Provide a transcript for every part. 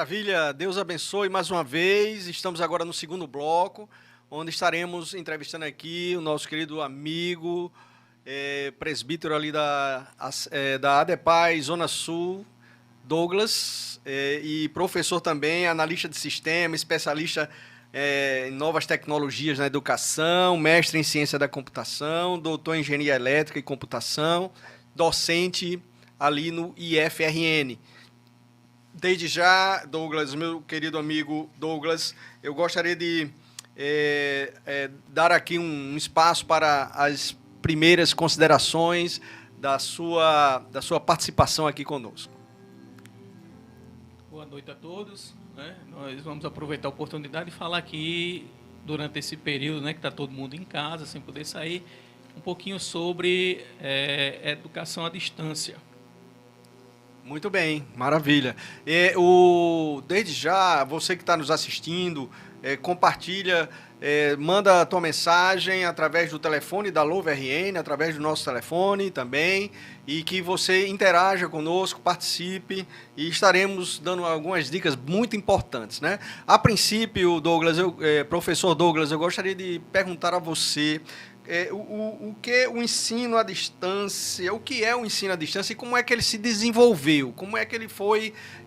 Maravilha, Deus abençoe mais uma vez. Estamos agora no segundo bloco, onde estaremos entrevistando aqui o nosso querido amigo, presbítero ali da ADEPAI, Zona Sul, Douglas, e professor também, analista de sistema, especialista em novas tecnologias na educação, mestre em ciência da computação, doutor em engenharia elétrica e computação, docente ali no IFRN. Desde já, Douglas, meu querido amigo Douglas, eu gostaria de dar aqui um espaço para as primeiras considerações da sua participação aqui conosco. Boa noite a todos. Nós vamos aproveitar a oportunidade de falar aqui, durante esse período, que está todo mundo em casa, sem poder sair, um pouquinho sobre educação à distância. Muito bem, maravilha. Desde já, você que está nos assistindo, compartilha, manda a tua mensagem através do telefone da Louva RN, através do nosso telefone também, e que você interaja conosco, participe, e estaremos dando algumas dicas muito importantes, né? A princípio, Douglas, professor Douglas, eu gostaria de perguntar a você o que o ensino à distância, o que é o ensino à distância e como é que ele se desenvolveu, como é que ele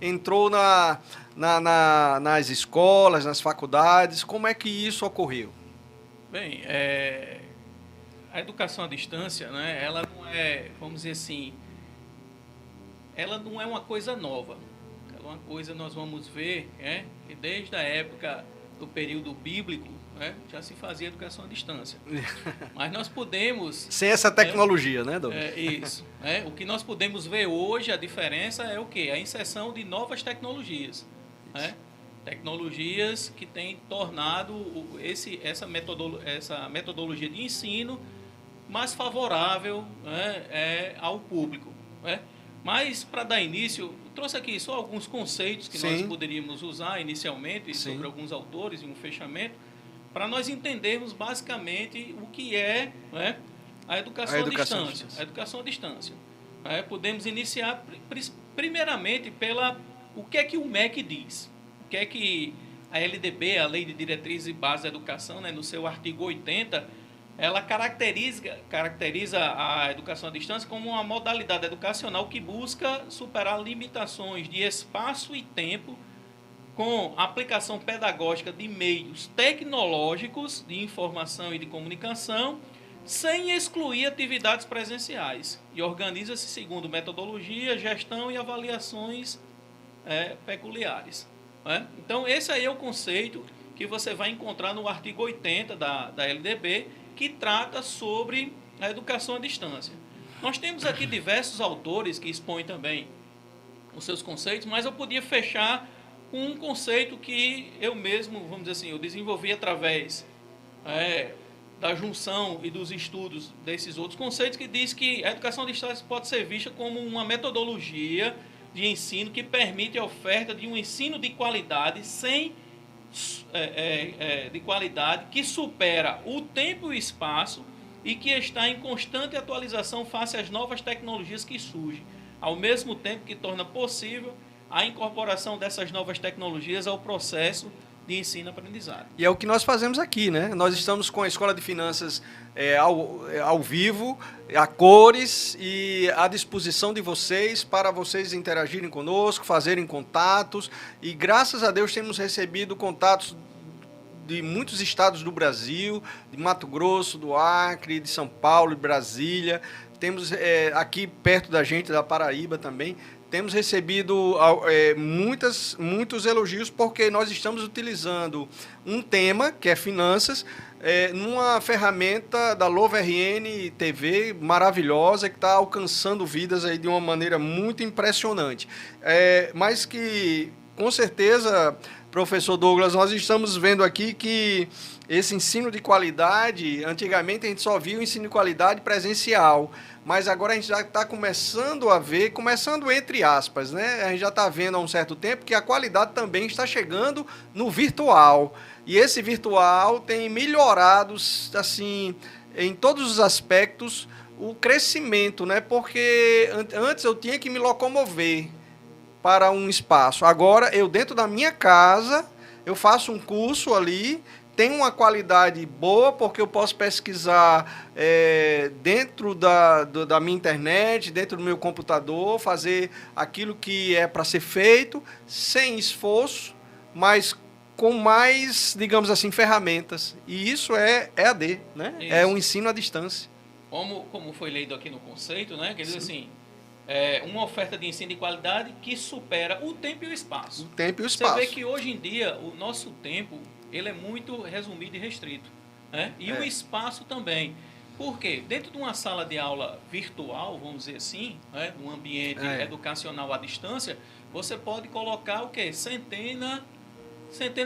entrou nas escolas, nas faculdades, como é que isso ocorreu? Bem, a educação à distância, ela não é, vamos dizer assim, ela não é uma coisa nova. Ela é uma coisa, nós vamos ver, que desde a época do período bíblico, já se fazia educação à distância. Mas nós podemos... Sem essa tecnologia, né, Douglas? Isso. O que nós podemos ver hoje, a diferença é o quê? A inserção de novas tecnologias. Tecnologias que têm tornado essa metodologia de ensino mais favorável ao público. Mas, para dar início, eu trouxe aqui só alguns conceitos que nós poderíamos usar inicialmente, sobre alguns autores e um fechamento, para nós entendermos basicamente o que é a educação à distância. A educação à distância. Podemos iniciar primeiramente o que é que o MEC diz. O que é que a LDB, a Lei de Diretrizes e Bases da Educação, no seu artigo 80, ela caracteriza a educação à distância como uma modalidade educacional que busca superar limitações de espaço e tempo com aplicação pedagógica de meios tecnológicos de informação e de comunicação, sem excluir atividades presenciais, e organiza-se segundo metodologia, gestão e avaliações peculiares. Então, esse aí é o conceito que você vai encontrar no artigo 80 da LDB, que trata sobre a educação à distância. Nós temos aqui diversos autores que expõem também os seus conceitos, mas eu podia fechar com um conceito que eu mesmo, vamos dizer assim, eu desenvolvi através da junção e dos estudos desses outros conceitos, que diz que a educação à distância pode ser vista como uma metodologia de ensino que permite a oferta de um ensino de qualidade de qualidade que supera o tempo e o espaço e que está em constante atualização face às novas tecnologias que surgem, ao mesmo tempo que torna possível a incorporação dessas novas tecnologias ao processo de ensino-aprendizagem. E é o que nós fazemos aqui, né? Nós estamos com a Escola de Finanças ao vivo, a cores e à disposição de vocês, para vocês interagirem conosco, fazerem contatos. E graças a Deus temos recebido contatos de muitos estados do Brasil, de Mato Grosso, do Acre, de São Paulo, de Brasília. Temos aqui perto da gente, da Paraíba também, temos recebido muitos elogios, porque nós estamos utilizando um tema, que é finanças, numa ferramenta da Louva RN TV maravilhosa, que está alcançando vidas aí de uma maneira muito impressionante. Mas que, com certeza, professor Douglas, nós estamos vendo aqui que esse ensino de qualidade, antigamente a gente só via o ensino de qualidade presencial, mas agora a gente já está começando a ver, começando entre aspas, né? A gente já está vendo há um certo tempo que a qualidade também está chegando no virtual. E esse virtual tem melhorado, assim, em todos os aspectos, o crescimento, né? Porque antes eu tinha que me locomover para um espaço. Agora, eu dentro da minha casa, eu faço um curso ali, tem uma qualidade boa, porque eu posso pesquisar dentro da minha internet, dentro do meu computador, fazer aquilo que é para ser feito, sem esforço, mas com mais, digamos assim, ferramentas. E isso é EAD, né? Isso. É um ensino à distância. Como foi lido aqui no conceito, né? Quer dizer assim, uma oferta de ensino de qualidade que supera o tempo e o espaço. O tempo e o espaço. Você vê que hoje em dia o nosso tempo ele é muito resumido e restrito, né? E o espaço também. Por quê? Dentro de uma sala de aula virtual, vamos dizer assim, né? Um ambiente educacional à distância, você pode colocar o quê? Centena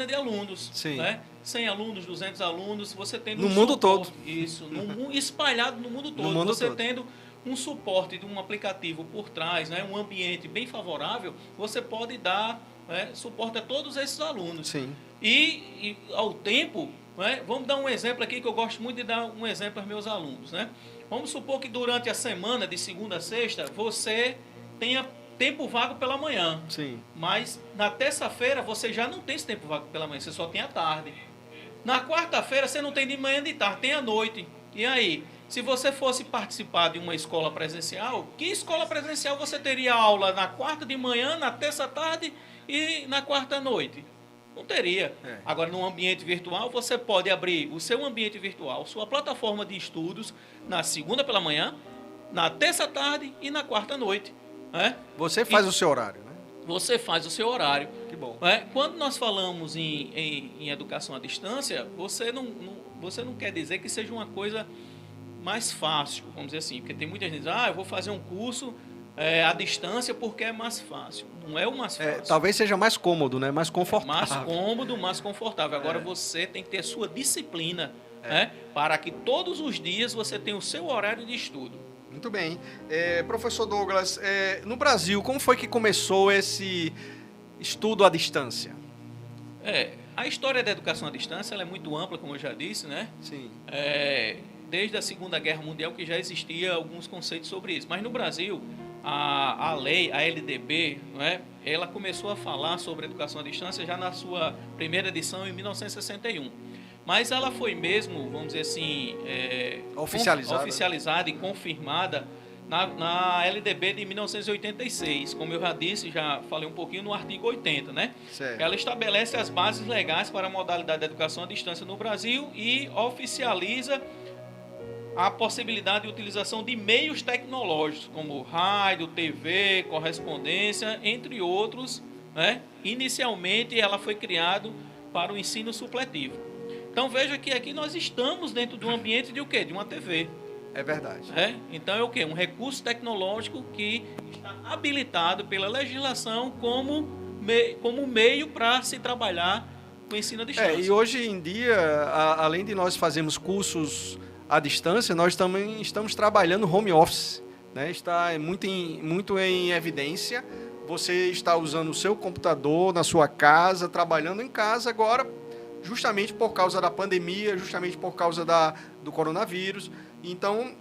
de alunos, Sim. Né? 100 alunos, 200 alunos, você tendo no mundo todo. Isso, espalhado no mundo todo. No mundo você todo. Tendo um suporte de um aplicativo por trás, né? Um ambiente bem favorável, você pode dar suporte a todos esses alunos. Sim. E ao tempo, né? Vamos dar um exemplo aqui, que eu gosto muito de dar um exemplo aos meus alunos. Né? Vamos supor que durante a semana, de segunda a sexta, você tenha tempo vago pela manhã. Sim. Mas na terça-feira você já não tem esse tempo vago pela manhã, você só tem a tarde. Na quarta-feira você não tem de manhã nem de tarde, tem à noite. E aí, se você fosse participar de uma escola presencial, que escola presencial você teria aula na quarta de manhã, na terça à tarde e na quarta à noite? Não teria. Agora, no ambiente virtual, você pode abrir o seu ambiente virtual, sua plataforma de estudos, na segunda pela manhã, na terça à tarde e na quarta à noite. Você faz o seu horário, né? Você faz o seu horário. Que bom. Quando nós falamos em educação à distância, você não quer dizer que seja uma coisa mais fácil, vamos dizer assim, porque tem muita gente que diz, eu vou fazer um curso à distância porque é mais fácil. Não é o mais fácil. Talvez seja mais cômodo, né? Mais confortável. Mais cômodo, mais confortável. Agora você tem que ter sua disciplina, para que todos os dias você tenha o seu horário de estudo. Muito bem. Professor Douglas, no Brasil, como foi que começou esse estudo à distância? A história da educação à distância ela é muito ampla, como eu já disse, né? Sim. Desde a Segunda Guerra Mundial que já existia alguns conceitos sobre isso. Mas no Brasil, a lei, a LDB, ela começou a falar sobre educação à distância já na sua primeira edição em 1961. Mas ela foi mesmo, vamos dizer assim, oficializada e confirmada na LDB de 1986. Como eu já disse, já falei um pouquinho no artigo 80, né? Certo. Ela estabelece as bases legais para a modalidade de educação à distância no Brasil e oficializa a possibilidade de utilização de meios tecnológicos, como rádio, TV, correspondência, entre outros. Né? Inicialmente, ela foi criada para o ensino supletivo. Então, veja que aqui nós estamos dentro de um ambiente de o quê? De uma TV. É verdade. Então, é o quê? Um recurso tecnológico que está habilitado pela legislação como meio para se trabalhar com o ensino à distância. E hoje em dia, além de nós fazermos cursos à distância, nós também estamos trabalhando home office. Né? Está muito em evidência. Você está usando o seu computador na sua casa, trabalhando em casa agora, justamente por causa da pandemia, justamente por causa do coronavírus. Então,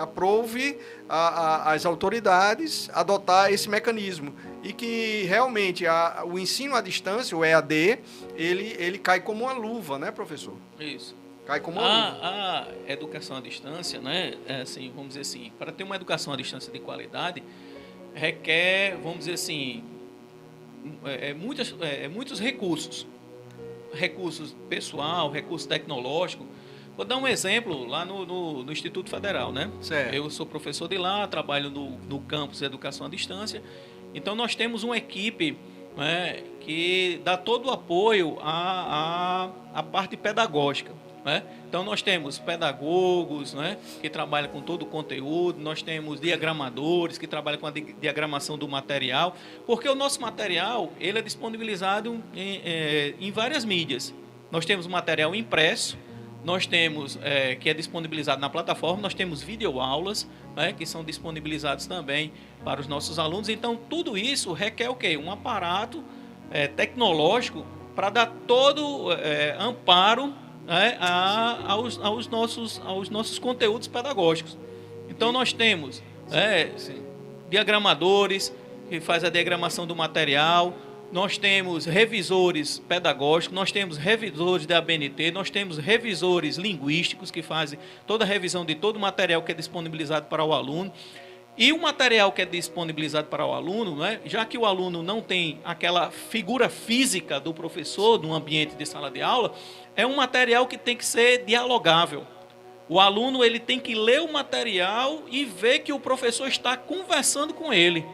aprove as autoridades adotar esse mecanismo. E que realmente o ensino à distância, o EAD, ele cai como uma luva, né, professor? Isso. Cai como uma luva. A educação à distância, né, assim, vamos dizer assim, para ter uma educação à distância de qualidade, requer, vamos dizer assim, muitos recursos. Recursos pessoal, recurso tecnológico. Vou dar um exemplo lá no Instituto Federal, né? Certo. Eu sou professor de lá, trabalho no campus de educação à distância. Então, nós temos uma equipe que dá todo o apoio à parte pedagógica. Né? Então, nós temos pedagogos, né, que trabalham com todo o conteúdo, nós temos diagramadores que trabalham com a diagramação do material, porque o nosso material ele é disponibilizado em várias mídias. Nós temos material impresso, nós temos que é disponibilizado na plataforma, nós temos videoaulas, né, que são disponibilizados também para os nossos alunos. Então, tudo isso requer o quê? Um aparato tecnológico para dar todo amparo aos nossos conteúdos pedagógicos. Então, nós temos diagramadores que faz a diagramação do material, nós temos revisores pedagógicos, nós temos revisores da ABNT, nós temos revisores linguísticos que fazem toda a revisão de todo o material que é disponibilizado para o aluno. E o material que é disponibilizado para o aluno, né, já que o aluno não tem aquela figura física do professor no ambiente de sala de aula, é um material que tem que ser dialogável. O aluno ele tem que ler o material e ver que o professor está conversando com ele,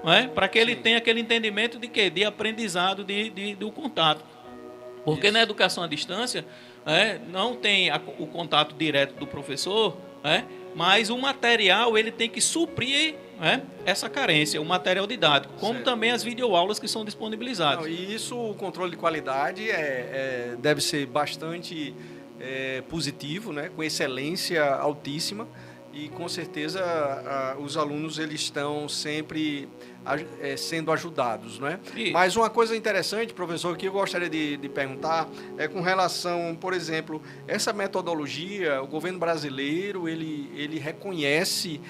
né, para que ele tenha aquele entendimento de quê? De aprendizado, do contato. Porque isso. Na educação à distância, não tem o contato direto do professor, mas o material ele tem que suprir essa carência, o material didático, como certo. Também as videoaulas que são disponibilizadas. Não, e isso, o controle de qualidade deve ser bastante positivo, né, com excelência altíssima, e com certeza os alunos eles estão sempre sendo ajudados, né? Mas uma coisa interessante, professor, que eu gostaria de perguntar é com relação, por exemplo, essa metodologia, o governo brasileiro ele reconhece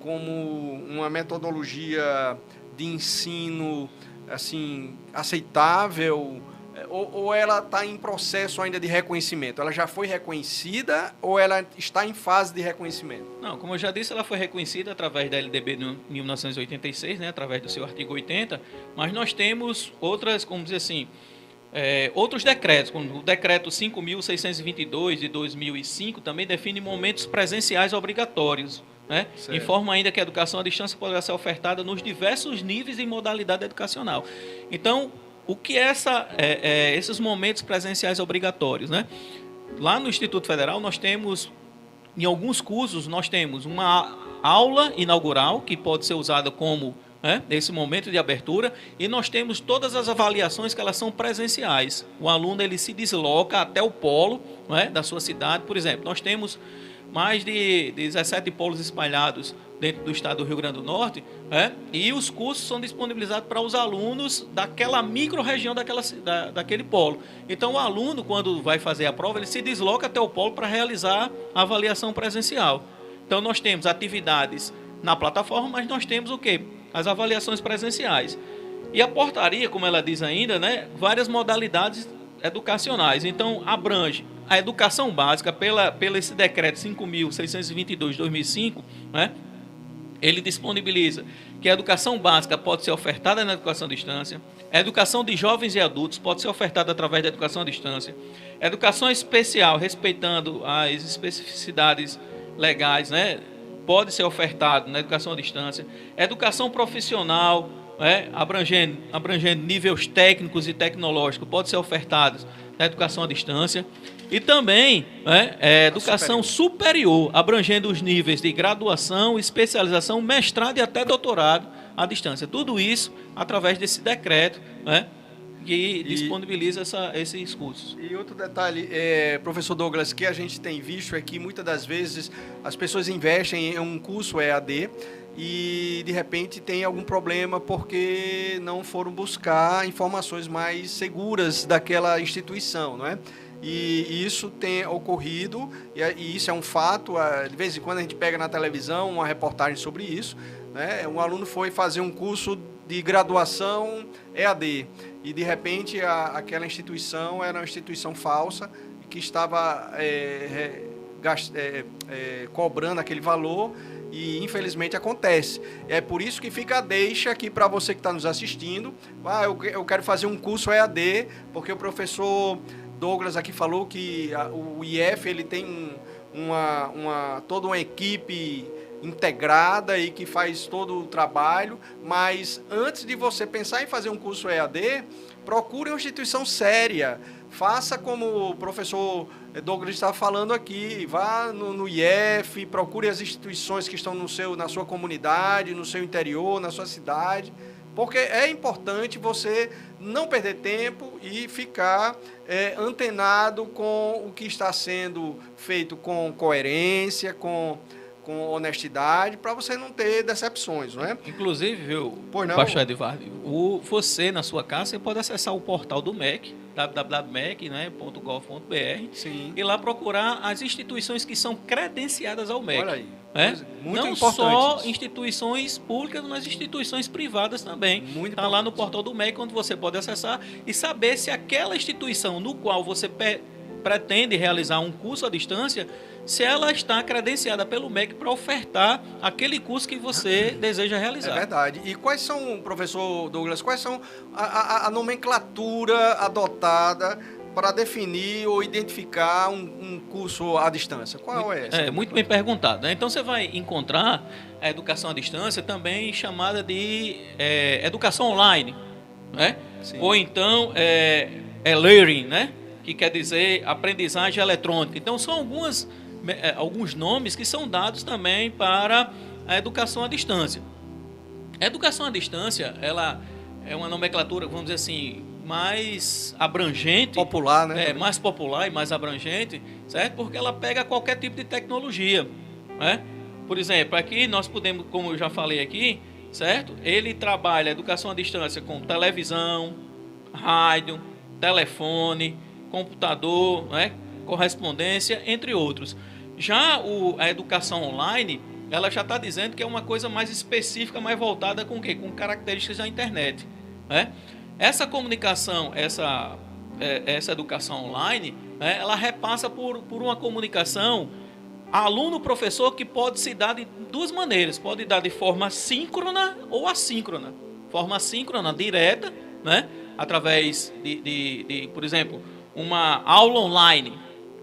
como uma metodologia de ensino assim aceitável, ou ela está em processo ainda de reconhecimento? Ela já foi reconhecida ou ela está em fase de reconhecimento? Não, como eu já disse, ela foi reconhecida através da LDB de 1986, né, através do seu artigo 80, mas nós temos outras, como dizer assim, outros decretos, como o decreto 5.622 de 2005, também define momentos presenciais obrigatórios, né? Informa ainda que a educação à distância poderá ser ofertada nos diversos níveis e modalidade educacional. Então, o que esses momentos presenciais obrigatórios, né? Lá no Instituto Federal nós temos, em alguns cursos, nós temos uma aula inaugural que pode ser usada como nesse momento de abertura, e nós temos todas as avaliações que elas são presenciais. O aluno ele se desloca até o polo da sua cidade. Por exemplo, nós temos mais de 17 polos espalhados dentro do estado do Rio Grande do Norte, e os cursos são disponibilizados para os alunos daquela micro-região daquele polo. Então, o aluno, quando vai fazer a prova, ele se desloca até o polo para realizar a avaliação presencial. Então, nós temos atividades na plataforma, mas nós temos o quê? As avaliações presenciais. E a portaria, como ela diz ainda, né, várias modalidades educacionais. Então, abrange a educação básica pelo esse decreto 5.622 de 2005, ele disponibiliza que a educação básica pode ser ofertada na educação à distância, a educação de jovens e adultos pode ser ofertada através da educação à distância, a educação especial, respeitando as especificidades legais, né, pode ser ofertada na educação à distância, a educação profissional, abrangendo níveis técnicos e tecnológicos, pode ser ofertada na educação à distância, e também educação superior, abrangendo os níveis de graduação, especialização, mestrado e até doutorado à distância. Tudo isso através desse decreto, que disponibiliza esses cursos. E outro detalhe, professor Douglas, que a gente tem visto é que muitas das vezes as pessoas investem em um curso EAD e de repente tem algum problema porque não foram buscar informações mais seguras daquela instituição, não é? E isso tem ocorrido, e isso é um fato. De vez em quando a gente pega na televisão uma reportagem sobre isso, né? Um aluno foi fazer um curso de graduação EAD e de repente aquela instituição era uma instituição falsa que estava cobrando aquele valor, e infelizmente acontece. É por isso que fica a deixa aqui para você que está nos assistindo. Eu quero fazer um curso EAD, porque o professor Douglas aqui falou que o IF ele tem toda uma equipe integrada e que faz todo o trabalho, mas antes de você pensar em fazer um curso EAD, procure uma instituição séria. Faça como o professor Douglas está falando aqui, vá no IF, procure as instituições que estão na sua comunidade, no seu interior, na sua cidade, porque é importante você não perder tempo e ficar antenado com o que está sendo feito com coerência, com honestidade, para você não ter decepções, não é? Inclusive, viu, pastor Edivaldo, você na sua casa, você pode acessar o portal do MEC, www.mec.gov.br, e lá procurar as instituições que são credenciadas ao MEC. Olha aí. Muito não importante só isso. instituições públicas, mas instituições privadas também. Muito Está lá no importante. portal do MEC, onde você pode acessar e saber se aquela instituição no qual você pretende realizar um curso à distância, se ela está credenciada pelo MEC para ofertar aquele curso que você deseja realizar. É verdade. E quais são, professor Douglas, quais são a nomenclatura adotada para definir ou identificar um curso à distância? Qual é essa? Muito bem perguntado, né? Então você vai encontrar a educação à distância também chamada de educação online, né? Sim. Ou então e-learning, né? Que quer dizer aprendizagem eletrônica. Então são alguns nomes que são dados também para a educação à distância. A educação à distância, ela é uma nomenclatura, vamos dizer assim, mais abrangente, Popular, né? mais popular e mais abrangente, certo? Porque ela pega qualquer tipo de tecnologia, né? Por exemplo, aqui nós podemos, como eu já falei aqui, certo? Ele trabalha a educação à distância com televisão, rádio, telefone, computador, né? Correspondência, entre outros. Já a educação online, ela já está dizendo que é uma coisa mais específica, mais voltada com o quê? Com características da internet, né? Essa comunicação, essa educação online, né, ela repassa por uma comunicação aluno-professor que pode se dar de duas maneiras. Pode dar de forma síncrona ou assíncrona. Forma síncrona, direta, né, através por exemplo, uma aula online.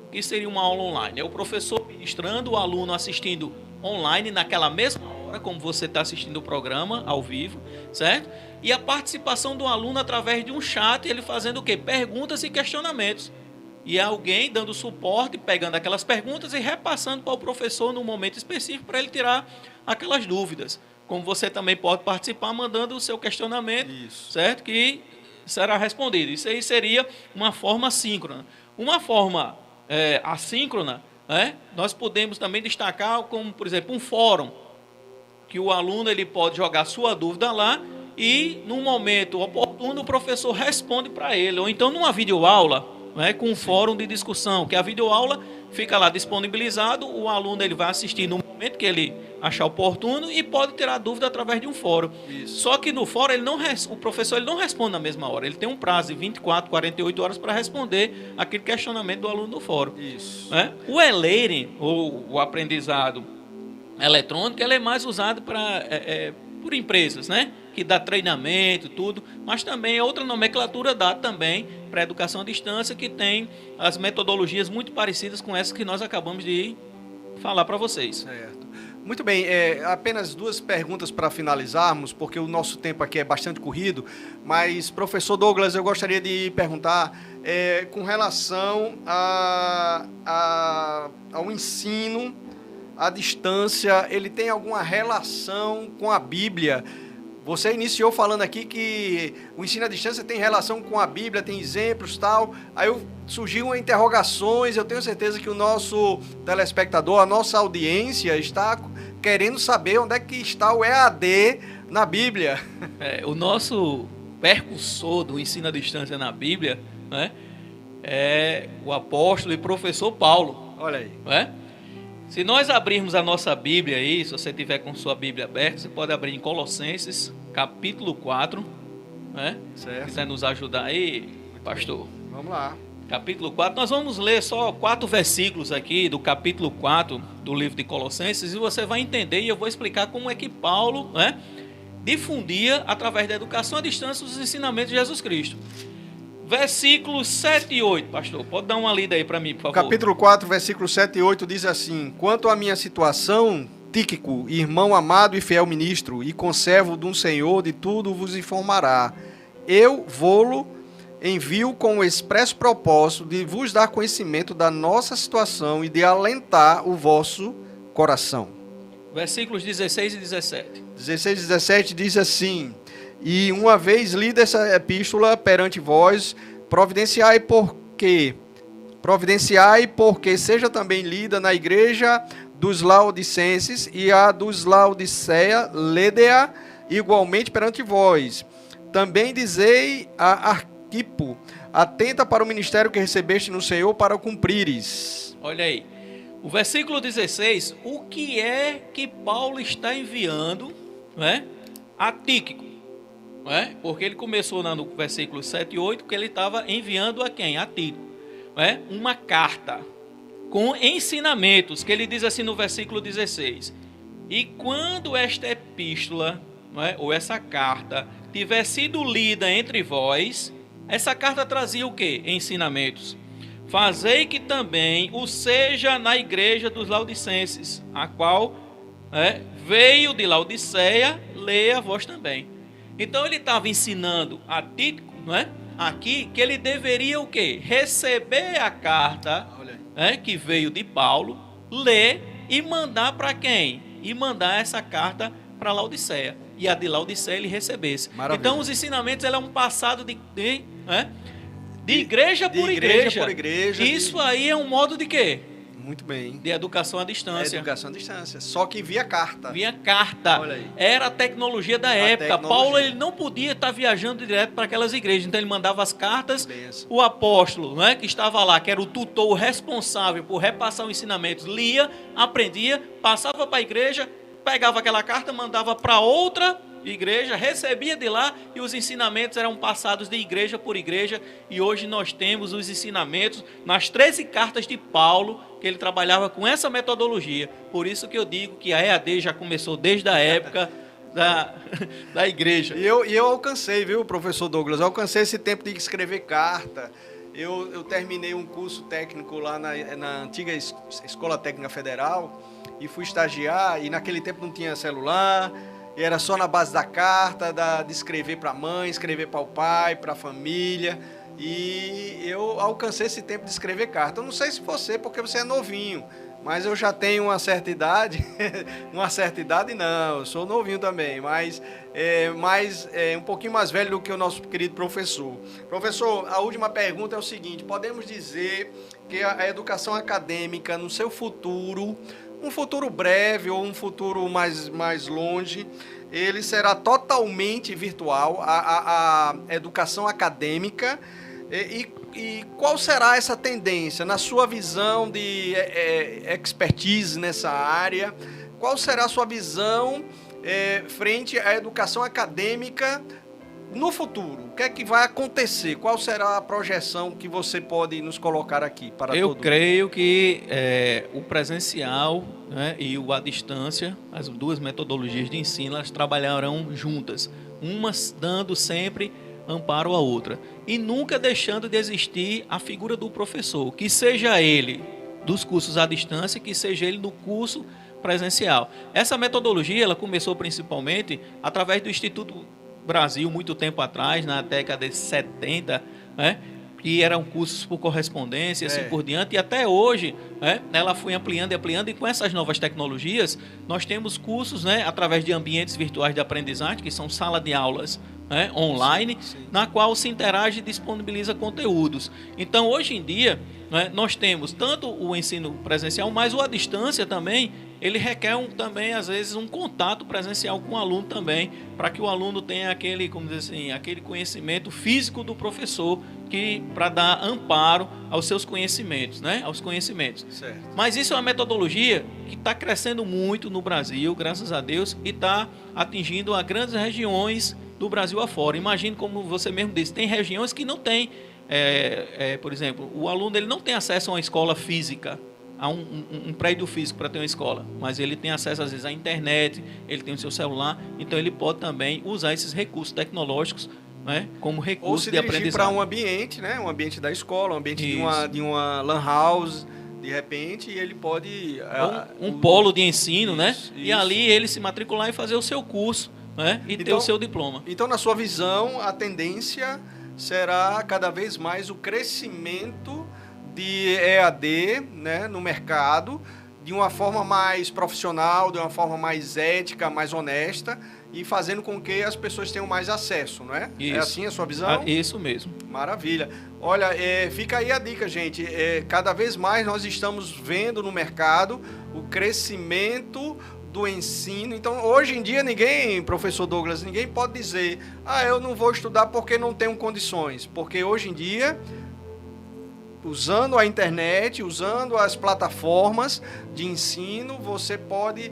O que seria uma aula online? É o professor ministrando, o aluno assistindo online naquela mesma hora, como você está assistindo o programa ao vivo, certo? E a participação do aluno através de um chat, ele fazendo o quê? Perguntas e questionamentos. E alguém dando suporte, pegando aquelas perguntas e repassando para o professor no momento específico para ele tirar aquelas dúvidas. Como você também pode participar mandando o seu questionamento, Isso. certo? Que será respondido. Isso aí seria uma forma síncrona. Uma forma assíncrona, né? Nós podemos também destacar como, por exemplo, um fórum, que o aluno ele pode jogar sua dúvida lá e, no momento oportuno, o professor responde para ele. Ou então, numa videoaula, né, com um fórum de discussão, que a videoaula fica lá disponibilizado, o aluno ele vai assistir no momento que ele achar oportuno e pode tirar dúvida através de um fórum. Isso. Só que no fórum o professor ele não responde na mesma hora, ele tem um prazo de 24, 48 horas para responder aquele questionamento do aluno no fórum. Isso. Né? O e-learning, ou o aprendizado eletrônico, ele é mais usado por empresas, né? Que dá treinamento, tudo, mas também é outra nomenclatura dada também para a educação à distância, que tem as metodologias muito parecidas com essas que nós acabamos de falar para vocês. Certo. Muito bem, apenas duas perguntas para finalizarmos, porque o nosso tempo aqui é bastante corrido, mas, professor Douglas, eu gostaria de perguntar com relação ao ensino à distância, ele tem alguma relação com a Bíblia? Você iniciou falando aqui que o ensino à distância tem relação com a Bíblia, tem exemplos e tal. Aí surgiram interrogações, eu tenho certeza que o nosso telespectador, a nossa audiência está querendo saber onde é que está o EAD na Bíblia. O nosso percussor do ensino à distância na Bíblia, né, é o apóstolo e professor Paulo. Olha aí. Né? Se nós abrirmos a nossa Bíblia aí, se você tiver com sua Bíblia aberta, você pode abrir em Colossenses, capítulo 4, né? Certo. Quiser nos ajudar aí, pastor? Vamos lá. Capítulo 4, nós vamos ler só 4 versículos aqui do capítulo 4 do livro de Colossenses e você vai entender e eu vou explicar como é que Paulo, né, difundia através da educação à distância os ensinamentos de Jesus Cristo. Versículos 7 e 8, pastor, pode dar uma lida aí para mim, por favor. Capítulo 4, versículos 7 e 8 diz assim: Quanto à minha situação, Tíquico, irmão amado e fiel ministro, e conservo de um Senhor, de tudo vos informará. Eu vou-lo envio com o expresso propósito de vos dar conhecimento da nossa situação e de alentar o vosso coração. Versículos 16 e 17. 16 e 17 diz assim: E uma vez lida essa epístola perante vós, providenciai porque seja também lida na igreja dos Laodicenses e a dos Laodiceia, lede-a igualmente perante vós. Também dizei a Arquipo, atenta para o ministério que recebeste no Senhor para o cumprires. Olha aí. O versículo 16, o que é que Paulo está enviando, né, a Tíquico? Né? Porque ele começou no versículo 7 e 8, que ele estava enviando a quem? A Tíquico. Né? Uma carta com ensinamentos, que ele diz assim no versículo 16. E quando esta epístola, né, ou essa carta, tiver sido lida entre vós, essa carta trazia o quê? Ensinamentos. Fazei que também o seja na igreja dos Laodicenses, a qual veio de Laodiceia, leia vós também. Então ele estava ensinando a Tíquico, não é? Aqui, que ele deveria o quê? Receber a carta que veio de Paulo, ler e mandar para quem? E mandar essa carta para Laodiceia. E a de Laodiceia ele recebesse. Maravilha. Então os ensinamentos é um passado de igreja por igreja. Isso aí é um modo de quê? Muito bem. De educação à distância. Educação à distância. Só que via carta. Via carta. Olha aí. Era a tecnologia da época. Paulo ele não podia estar viajando direto para aquelas igrejas. Então ele mandava as cartas. Benção. O apóstolo, né, que estava lá, que era o tutor, o responsável por repassar os ensinamentos, lia, aprendia, passava para a igreja, pegava aquela carta, mandava para outra igreja, recebia de lá e os ensinamentos eram passados de igreja por igreja. E hoje nós temos os ensinamentos nas 13 cartas de Paulo, que ele trabalhava com essa metodologia. Por isso que eu digo que a EAD já começou desde a época da igreja. E eu alcancei, viu, professor Douglas? Eu alcancei esse tempo de escrever carta. Eu terminei um curso técnico lá na antiga Escola Técnica Federal e fui estagiar, e naquele tempo não tinha celular, e era só na base da carta, de escrever para a mãe, escrever para o pai, para a família. E eu alcancei esse tempo de escrever carta. Eu não sei se você, porque você é novinho, mas eu já tenho uma certa idade. Uma certa idade não, eu sou novinho também, mas um pouquinho mais velho do que o nosso querido professor. Professor, a última pergunta é o seguinte: podemos dizer que a educação acadêmica no seu futuro, um futuro breve ou um futuro mais longe, ele será totalmente virtual, a educação acadêmica? E qual será essa tendência, na sua visão de expertise nessa área? Qual será a sua visão frente à educação acadêmica no futuro? O que é que vai acontecer? Qual será a projeção que você pode nos colocar aqui para todo mundo? Eu creio que o presencial, né, e o à distância, as duas metodologias de ensino, elas trabalharão juntas, umas dando sempre amparo à outra, e nunca deixando de existir a figura do professor, que seja ele dos cursos à distância, que seja ele no curso presencial. Essa metodologia ela começou principalmente através do Instituto Brasil, muito tempo atrás, na década de 70, né, que eram cursos por correspondência, assim por diante, e até hoje, né, ela foi ampliando, e com essas novas tecnologias, nós temos cursos, né, através de ambientes virtuais de aprendizagem, que são sala de aulas, né, online, sim. Na qual se interage e disponibiliza conteúdos. Então, hoje em dia, né, nós temos tanto o ensino presencial, mas o à distância também, ele requer também, às vezes, um contato presencial com o aluno também, para que o aluno tenha aquele, como dizer assim, aquele conhecimento físico do professor, para dar amparo aos seus conhecimentos, né? Aos conhecimentos. Certo. Mas isso é uma metodologia que está crescendo muito no Brasil, graças a Deus, e está atingindo a grandes regiões do Brasil afora. Imagine, como você mesmo disse, tem regiões que não tem, por exemplo, o aluno ele não tem acesso a uma escola física, a um prédio físico para ter uma escola, mas ele tem acesso às vezes à internet, ele tem o seu celular, então ele pode também usar esses recursos tecnológicos, né, como recurso de aprendizagem. Ou se dirigir para um ambiente, né, um ambiente da escola, um ambiente de uma lan house, de repente, e ele pode... um polo de ensino, né? E ali ele se matricular e fazer o seu curso, né, e ter o seu diploma. Então, na sua visão, a tendência será cada vez mais o crescimento de EAD, né, no mercado, de uma forma mais profissional, de uma forma mais ética, mais honesta, e fazendo com que as pessoas tenham mais acesso, não é? Isso. É assim a sua visão? Isso mesmo. Maravilha. Olha, fica aí a dica, gente. Cada vez mais nós estamos vendo no mercado o crescimento do ensino. Então, hoje em dia, professor Douglas, ninguém pode dizer, eu não vou estudar porque não tenho condições. Porque hoje em dia, usando a internet, usando as plataformas de ensino, você pode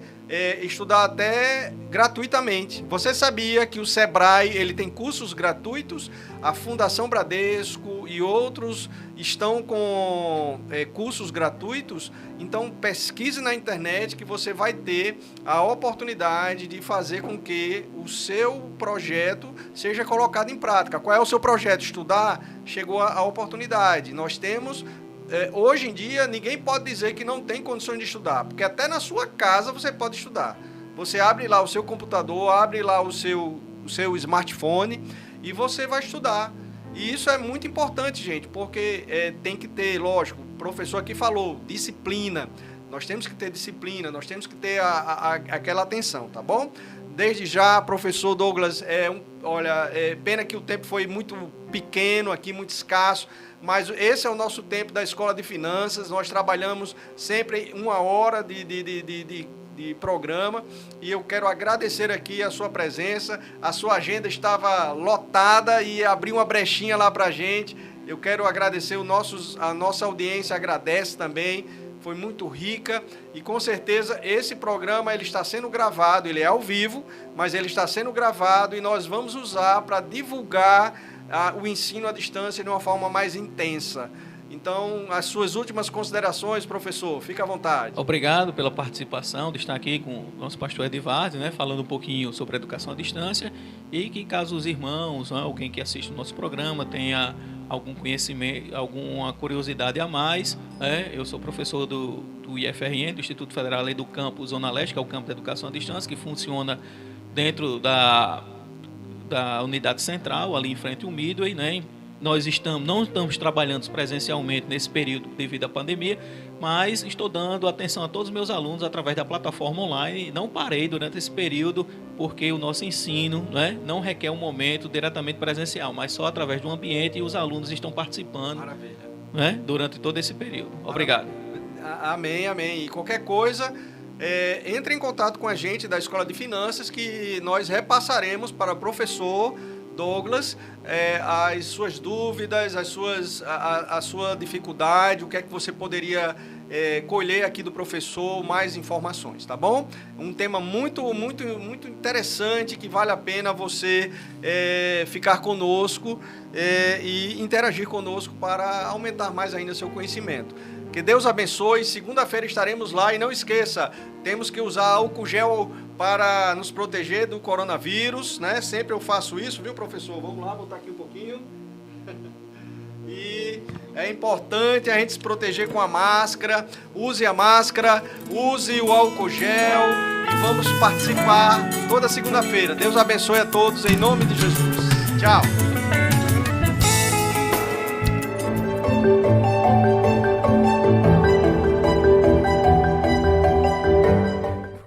estudar até gratuitamente. Você sabia que o Sebrae ele tem cursos gratuitos? A Fundação Bradesco e outros estão com cursos gratuitos. Então pesquise na internet que você vai ter a oportunidade de fazer com que o seu projeto seja colocado em prática. Qual é o seu projeto? Estudar? Chegou a oportunidade. Nós temos... hoje em dia, ninguém pode dizer que não tem condições de estudar, porque até na sua casa você pode estudar. Você abre lá o seu computador, abre lá o seu smartphone e você vai estudar. E isso é muito importante, gente, porque tem que ter, lógico, o professor aqui falou, disciplina. Nós temos que ter disciplina, nós temos que ter aquela atenção, tá bom? Desde já, professor Douglas, olha, pena que o tempo foi muito pequeno aqui, muito escasso, mas esse é o nosso tempo da Escola de Finanças. Nós trabalhamos sempre 1 hora de programa e eu quero agradecer aqui a sua presença. A sua agenda estava lotada e abriu uma brechinha lá para a gente. Eu quero agradecer a nossa audiência, agradece também. Foi muito rica e com certeza esse programa ele está sendo gravado, ele é ao vivo, mas ele está sendo gravado e nós vamos usar para divulgar o ensino à distância de uma forma mais intensa. Então, as suas últimas considerações, professor, fica à vontade. Obrigado pela participação, de estar aqui com o nosso pastor Edivardo, né, falando um pouquinho sobre educação à distância e que caso os irmãos, alguém que assiste o nosso programa tenha algum conhecimento, alguma curiosidade a mais, eu sou professor do IFRN, do Instituto Federal do Campo Zona Leste, que é o campo de educação à distância, que funciona dentro da unidade central, ali em frente ao Midway, né? Nós não estamos trabalhando presencialmente nesse período devido à pandemia, mas estou dando atenção a todos os meus alunos através da plataforma online. Não parei durante esse período, porque o nosso ensino, né, não requer um momento diretamente presencial, mas só através do ambiente e os alunos estão participando. Maravilha. Né, durante todo esse período. Obrigado. Amém, amém. E qualquer coisa, entre em contato com a gente da Escola de Finanças, que nós repassaremos para o professor Douglas as suas dúvidas, a sua dificuldade, o que é que você poderia colher aqui do professor, mais informações, tá bom? Um tema muito, muito, muito interessante que vale a pena você ficar conosco e interagir conosco para aumentar mais ainda seu conhecimento. Que Deus abençoe. Segunda-feira estaremos lá e não esqueça, temos que usar álcool gel para nos proteger do coronavírus, né? Sempre eu faço isso, viu, professor? Vamos lá, botar aqui um pouquinho. E é importante a gente se proteger com a máscara. Use a máscara, use o álcool gel e vamos participar toda segunda-feira. Deus abençoe a todos em nome de Jesus. Tchau.